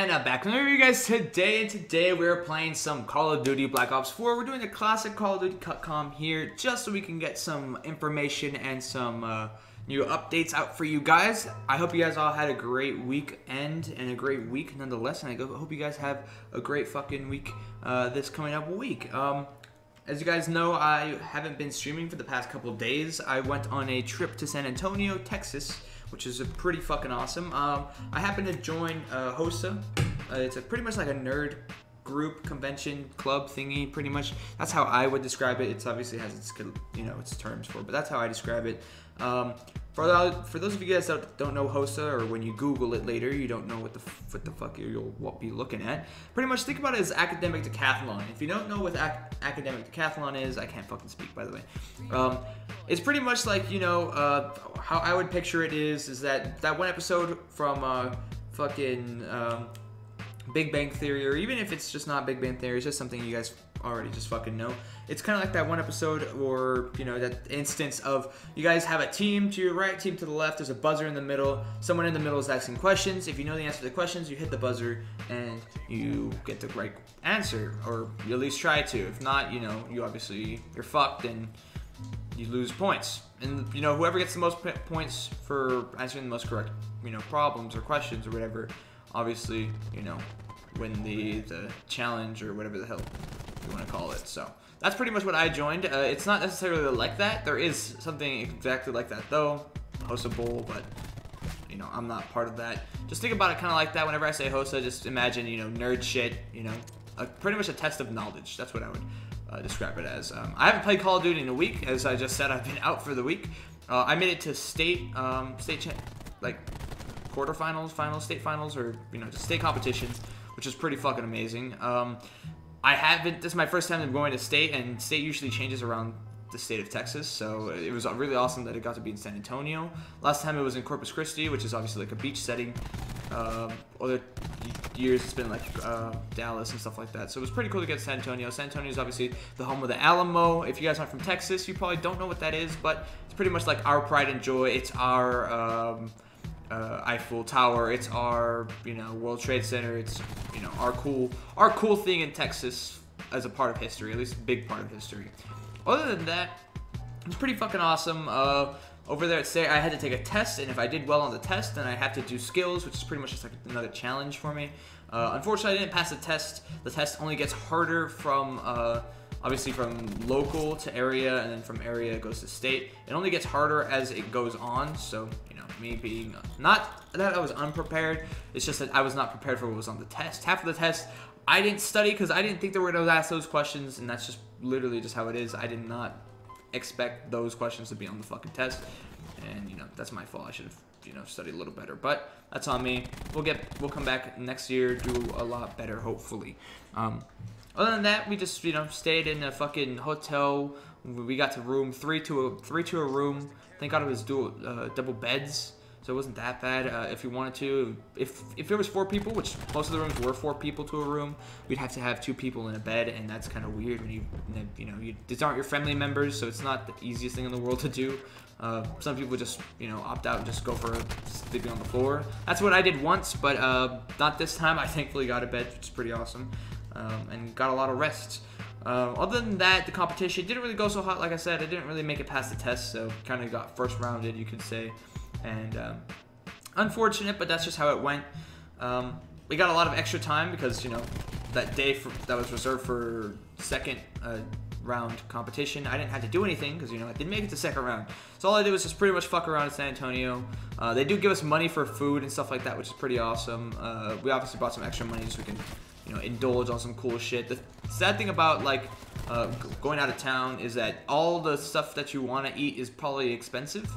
And I'm back with you guys today, and today we're playing some Call of Duty Black Ops 4. We're doing the classic Call of Duty Cutcom here, just so we can get some information and some new updates out for you guys. I hope you guys all had a great weekend and a great week nonetheless, and I hope you guys have a great fucking week this coming up week. As you guys know, I haven't been streaming for the past couple of days. I went on a trip to San Antonio, Texas, which is pretty fucking awesome. I happened to join HOSA. It's pretty much like a nerd group, convention, club thingy, pretty much. That's how I would describe it. It obviously has its, its terms for it, but that's how I describe it. For those of you guys that don't know HOSA, or when you Google it later, you don't know what the fuck you'll be looking at. Pretty much think about it as academic decathlon. If you don't know what academic decathlon is, I can't fucking speak, by the way. It's pretty much like, how I would picture it is that one episode from Big Bang Theory, or even if it's just not Big Bang Theory, it's just something you guys already just fucking know. It's kind of like that one episode, or that instance of you guys have a team to your right, team to the left. There's a buzzer in the middle. Someone in the middle is asking questions. If you know the answer to the questions, you hit the buzzer and you get the right answer, or you at least try to. If not, you're fucked and you lose points. And whoever gets the most points for answering the most correct problems or questions or whatever, obviously win the challenge or whatever the hell you want to call it. So that's pretty much what I joined. It's not necessarily like that. There is something exactly like that though, HOSA Bowl, but I'm not part of that. Just think about it kind of like that. Whenever I say HOSA, just imagine nerd shit. Pretty much a test of knowledge. That's what I would describe it as. I haven't played Call of Duty in a week, as I just said. I've been out for the week. I made it to state quarterfinals, finals, state finals, or just state competitions, which is pretty fucking amazing. This is my first time going to state, and state usually changes around the state of Texas, so it was really awesome that it got to be in San Antonio. Last time it was in Corpus Christi, which is obviously like a beach setting. Other years it's been like Dallas and stuff like that, so it was pretty cool to get to San Antonio. San Antonio is obviously the home of the Alamo. If you guys aren't from Texas, you probably don't know what that is, but it's pretty much like our pride and joy. It's our Eiffel Tower. It's our World Trade Center. It's our cool thing in Texas as a part of history, at least a big part of history. Other than that, it's pretty fucking awesome. Over there at state, I had to take a test, and if I did well on the test, then I have to do skills, which is pretty much just like another challenge for me. Unfortunately, I didn't pass the test. The test only gets harder from obviously from local to area, and then from area it goes to state. It only gets harder as it goes on, so me being not that I was unprepared, it's just that I was not prepared for what was on the test. Half of the test I didn't study because I didn't think they were going to ask those questions, and that's just literally just how it is. I did not expect those questions to be on the fucking test, and that's my fault. I should have studied a little better, but that's on me. We'll come back next year, do a lot better, hopefully. Other than that, we just stayed in a fucking hotel. We got to room three to a room. Thank God it was double beds, so it wasn't that bad. If you wanted to, if there was 4 people, which most of the rooms were 4 people to a room, we'd have to have 2 people in a bed, and that's kind of weird when these aren't your family members, so it's not the easiest thing in the world to do. Some people just opt out and just go for sleeping on the floor. That's what I did once, but not this time. I thankfully got a bed, which is pretty awesome, and got a lot of rest. Other than that, the competition didn't really go so hot. Like I said, I didn't really make it past the test, so kind of got first rounded, you could say. And unfortunate, but that's just how it went. We got a lot of extra time because that day that was reserved for second round competition, I didn't have to do anything because I didn't make it to second round. So all I did was just pretty much fuck around in San Antonio. They do give us money for food and stuff like that, which is pretty awesome. We obviously brought some extra money so we can indulge on some cool shit. The sad thing about going out of town is that all the stuff that you want to eat is probably expensive.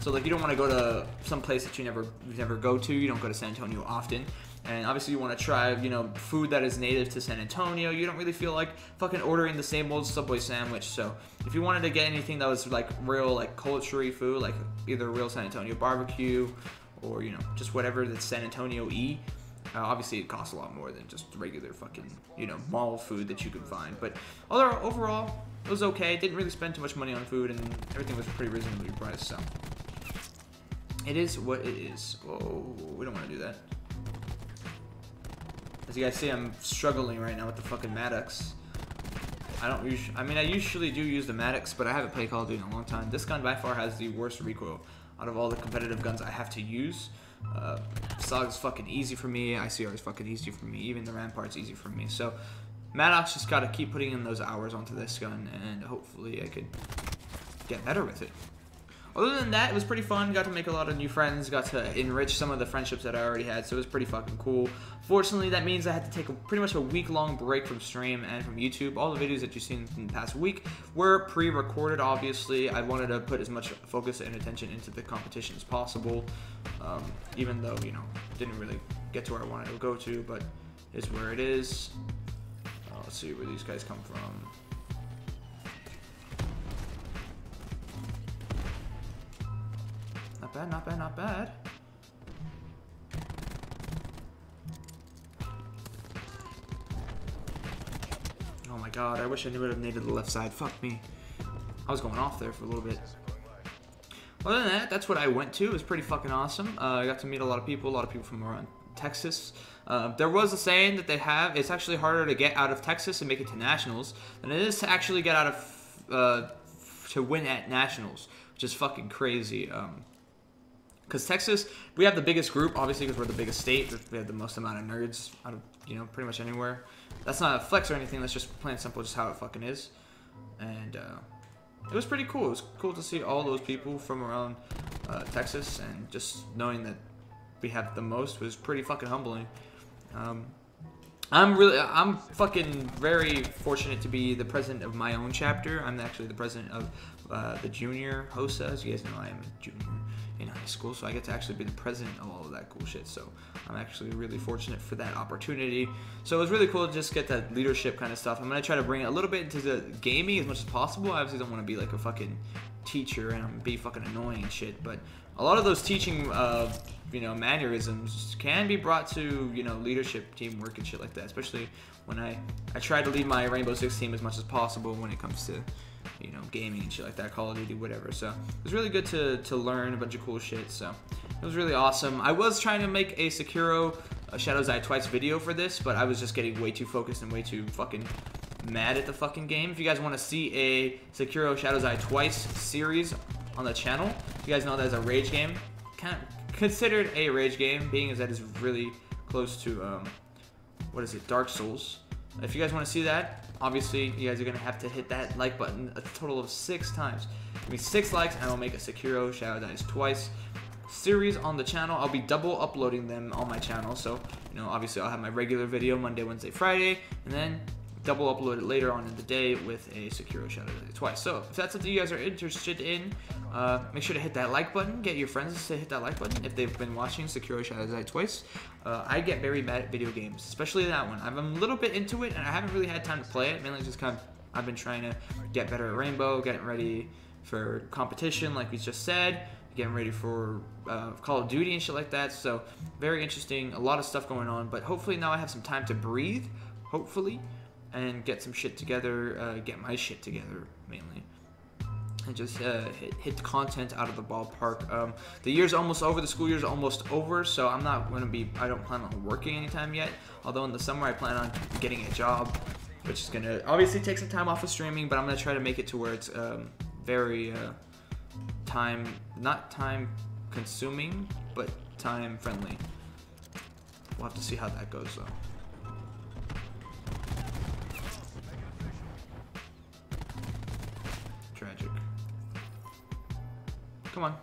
So you don't want to go to some place that you never go to. You don't go to San Antonio often, and obviously you want to try food that is native to San Antonio. You don't really feel like fucking ordering the same old Subway sandwich. So if you wanted to get anything that was real culture-y food, like either real San Antonio barbecue or just whatever that's San Antonio-y, obviously it costs a lot more than just regular fucking mall food that you can find. But overall, it was okay. Didn't really spend too much money on food, and everything was pretty reasonably priced. So it is what it is. Whoa, we don't want to do that. As you guys see, I'm struggling right now with the fucking Maddox. I usually do use the Maddox, but I haven't played Call of Duty in a long time. This gun by far has the worst recoil out of all the competitive guns I have to use. SOG is fucking easy for me. ICR is fucking easy for me. Even the Rampart's easy for me. So Maddox just gotta keep putting in those hours onto this gun, and hopefully I could get better with it. Other than that, it was pretty fun. Got to make a lot of new friends. Got to enrich some of the friendships that I already had, so it was pretty fucking cool. Fortunately, that means I had to take pretty much a week-long break from stream and from YouTube. All the videos that you've seen in the past week were pre-recorded, obviously. I wanted to put as much focus and attention into the competition as possible, even though, you know, didn't really get to where I wanted to go to, but is where it is. Let's see where these guys come from. Not bad, not bad, not bad. Oh my god, I wish I would have naded the left side. Fuck me. I was going off there for a little bit. Other than that, that's what I went to. It was pretty fucking awesome. I got to meet a lot of people from around Texas. There was a saying that they have, it's actually harder to get out of Texas and make it to nationals than it is to actually get out of, to win at nationals, which is fucking crazy. Because Texas, we have the biggest group, obviously, because we're the biggest state. We have the most amount of nerds out of, you know, pretty much anywhere. That's not a flex or anything. That's just plain and simple, just how it fucking is. And it was pretty cool. It was cool to see all those people from around Texas, and just knowing that we have the most was pretty fucking humbling. I'm fucking very fortunate to be the president of my own chapter. I'm actually the president of the junior HOSA. As you guys know, I am a junior in high school, so I get to actually be the president of all of that cool shit. So I'm actually really fortunate for that opportunity. So it was really cool to just get that leadership kind of stuff. I'm gonna try to bring it a little bit into the gaming as much as possible. I obviously don't want to be like a fucking teacher and be fucking annoying and shit, but a lot of those teaching you know, mannerisms can be brought to, you know, leadership, teamwork and shit like that, especially when I try to lead my Rainbow Six team as much as possible when it comes to, you know, gaming and shit like that, Call of Duty, whatever. So it was really good to learn a bunch of cool shit. So it was really awesome. I was trying to make a Sekiro Shadows Die Twice video for this, but I was just getting way too focused and way too fucking mad at the fucking game. If you guys want to see a Sekiro Shadows Die Twice series on the channel, you guys know that is a rage game. Kind of considered a rage game, being as that is really close to what is it, Dark Souls. If you guys want to see that, obviously you guys are gonna have to hit that like button a total of 6 times. Give me 6 likes and I'll make a Sekiro Shadows Die Twice series on the channel. I'll be double uploading them on my channel, so, you know, obviously I'll have my regular video Monday, Wednesday, Friday, and then double upload it later on in the day with a Sekiro Shadows Die Twice. So if that's something you guys are interested in, make sure to hit that like button. Get your friends to hit that like button if they've been watching Sekiro Shadows Die Twice. I get very bad at video games, especially that one. I'm a little bit into it, and I haven't really had time to play it. Mainly just kind of, I've been trying to get better at Rainbow, getting ready for competition, like we just said, getting ready for Call of Duty and shit like that. So very interesting, a lot of stuff going on. But hopefully now I have some time to breathe, hopefully, and get some shit together, get my shit together mainly, and just hit the content out of the ballpark. The year's almost over, the school year's almost over, so I'm not going to be, I don't plan on working anytime yet, although in the summer I plan on getting a job, which is going to obviously take some time off of streaming, but I'm going to try to make it to where it's very not time consuming, but time friendly. We'll have to see how that goes though. Tragic. Come on.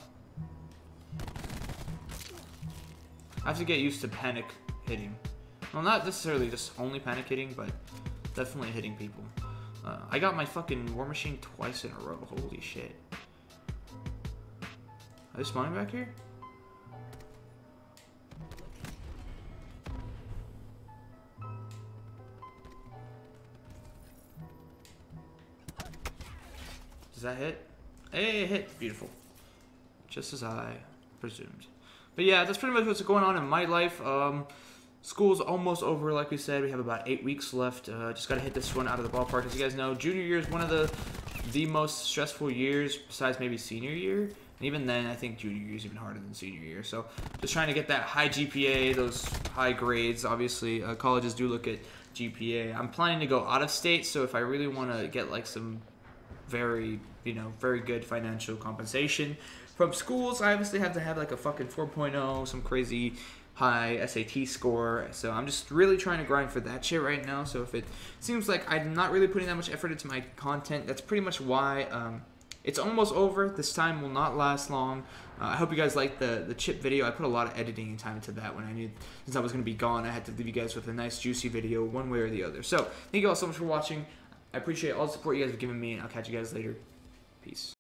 I have to get used to panic hitting. Well, not necessarily just only panic hitting, but definitely hitting people. I got my fucking war machine twice in a row. Holy shit. Are they spawning back here? Does that hit? Hey, it hit. Beautiful. Just as I presumed. But yeah, that's pretty much what's going on in my life. School's almost over, like we said. We have about 8 weeks left. Just gotta hit this one out of the ballpark. As you guys know, junior year is one of the most stressful years, besides maybe senior year. And even then, I think junior year is even harder than senior year. So just trying to get that high GPA, those high grades. Obviously, colleges do look at GPA. I'm planning to go out of state, so if I really want to get like some very good financial compensation from schools, I obviously have to have like a fucking 4.0, some crazy high SAT score. So I'm just really trying to grind for that shit right now. So if it seems like I'm not really putting that much effort into my content, that's pretty much why. It's almost over. This time will not last long. I hope you guys liked the chip video. I put a lot of editing and time into that when I knew, since I was going to be gone, I had to leave you guys with a nice juicy video one way or the other. So thank you all so much for watching. I appreciate all the support you guys have given me, and I'll catch you guys later. Peace.